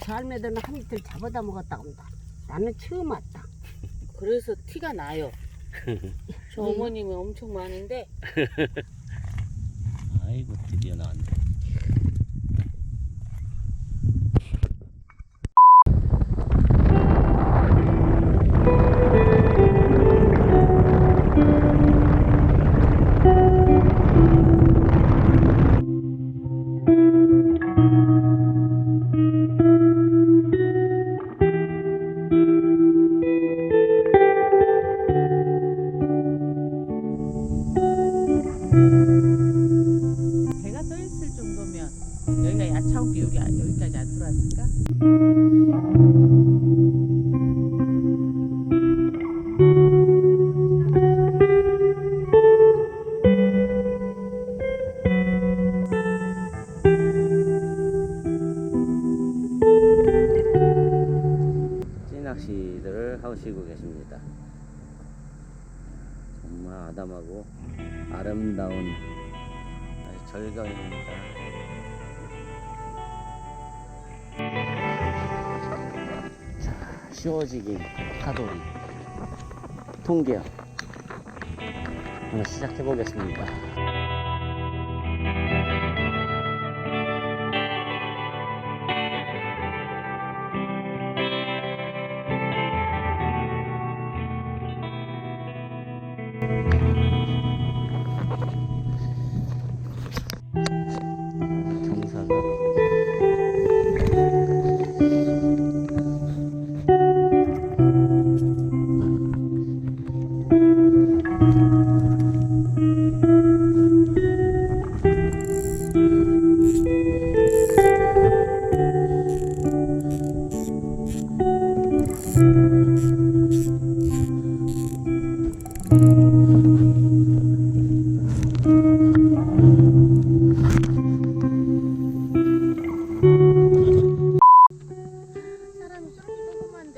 저 할매들은 한 이틀 잡아다 먹었다고 합니다. 나는 처음 왔다. 그래서 티가 나요. 저 어머님은 엄청 많은데. 아이고 드디어 나왔네. 배가 떠 있을 정도면 여기가 야차오기 요리 여기까지 안 들어왔을까? 낚시들을 하시고 계십니다. 정말 아담하고 아름다운 절경입니다. 자, 쉬워지기 파.도.리 통계역 한번 시작해 보겠습니다. 경사가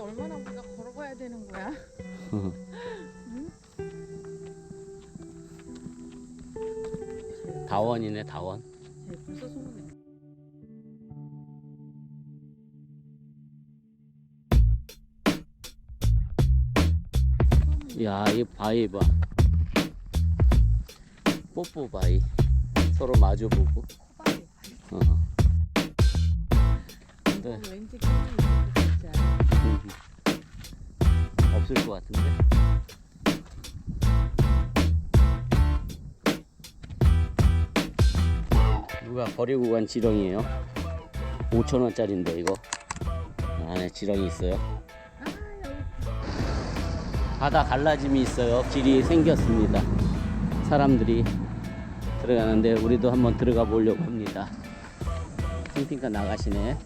얼마나 우리가 걸어가야 되는 거야? 응? 다원이네 다원. 벌써 소문내. 야, 이 바위 봐. 뽀뽀 바위. 서로 마주보고. 코바위. 근데 왠지 진짜 없을 것 같은데. 누가 버리고 간 지렁이에요. 5,000원짜리인데 이거 안에 지렁이 있어요. 바다 갈라짐이 있어요. 길이 생겼습니다. 사람들이 들어가는데 우리도 한번 들어가 보려고 합니다. 캠핑카 나가시네.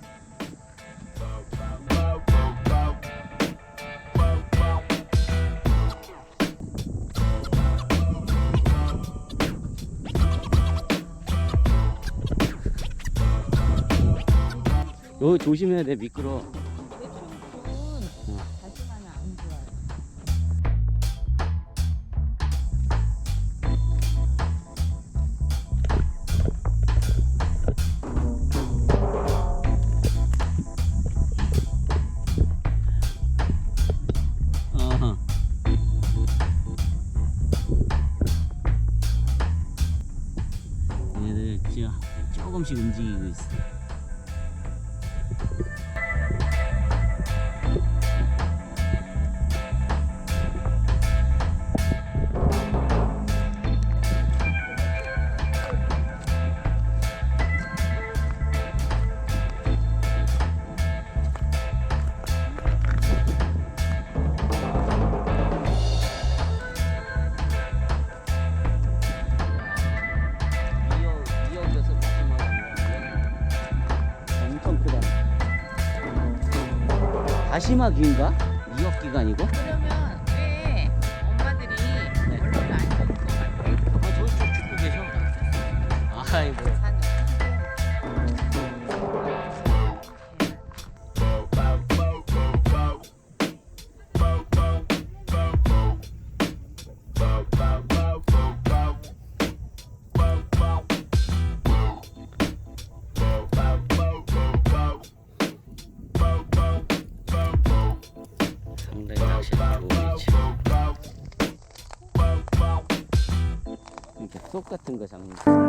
여기 조심해야 돼. 미끄러. 다시마는 안 좋아요. 어허. 얘들 지금 조금씩 움직이고 있어. 다시마귀인가? 미역귀가 아니고? 그러면 왜 엄마들이 얼굴을 안 찍고 막 아, 저쪽 찍고 계셔. 아이고. 낚시하는 좋은 위치. 이렇게 속 같은 거 잡는 거.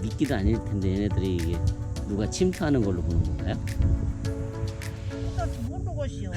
미끼도 아닐 텐데 얘네들이 이게 누가 침투하는 걸로 보는 건가요? 모르겠어요.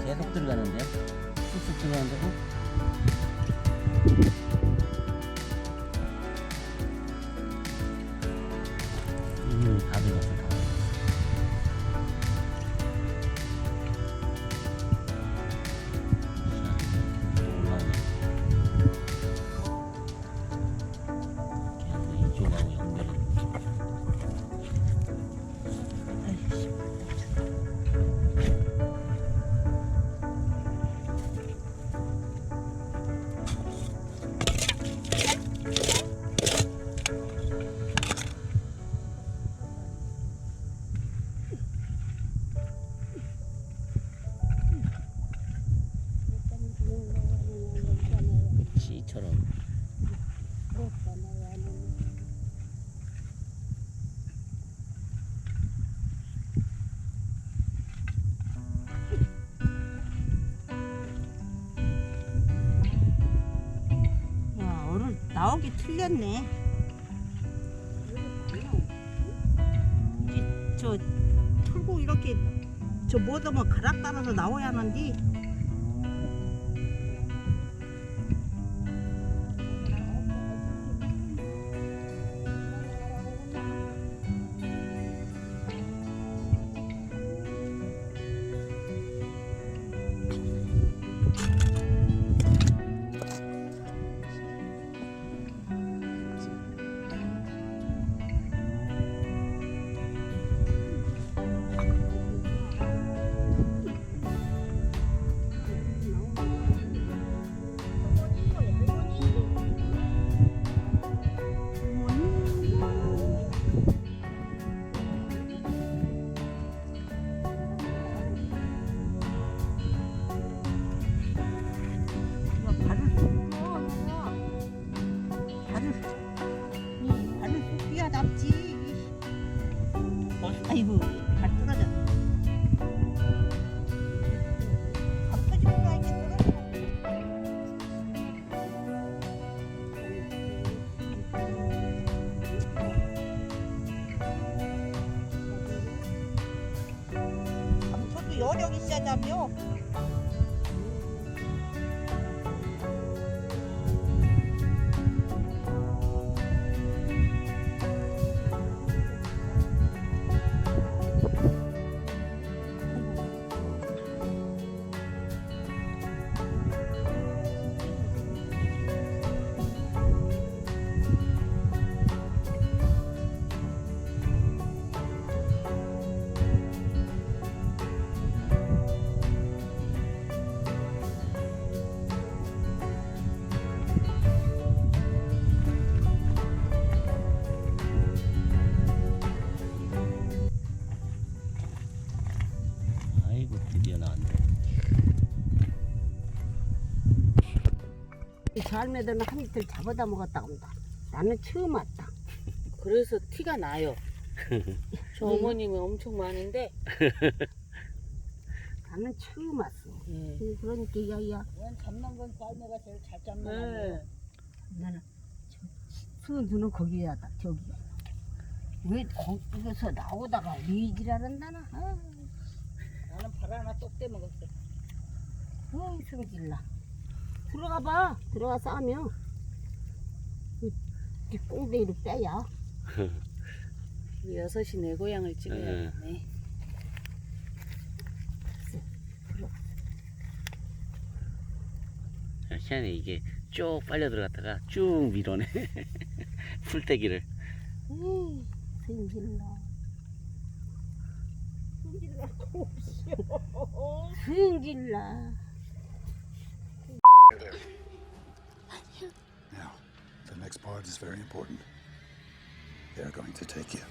계속 들어가는데요? 쑥쑥 들어가는데요? 다 들어갔어, 다 들어갔어. 또 올라오네. 계속 이쪽하고 연결해. 씨처럼. 야, 오늘 나오기 틀렸네. 저 털고 이렇게 저 뭐도 뭐 가락 따라서 나와야 하는데. 아이고, 발 부러졌네. 아프지 저도 여력이 있어야자며. 저 할매들은 한 이틀 잡아다 먹었다고 합니다. 나는 처음 왔다. 그래서 티가 나요. 저 네. 어머님이 엄청 많은데. 나는 처음 왔어. 예. 그러니까 야야. 넌 잡는 건 빨매가 제일 잘 잡는 네. 거야. 나는 수은두는 거기야 저기야. 왜 거기서 나오다가 리지라는다나? 나는 발 하나 똑 떼먹었어. 어이 성질나. 들어가 봐. 들어가 싸면 이 꽁대기로 빼야. 우리 6시 내 고향을 찍어야겠네. 희한해 이게 쭉 빨려 들어갔다가 쭉 밀어내 풀떼기를. 에이 성질나. 성질나 없어. 성질나. Now, the next part is very important. They're going to take you.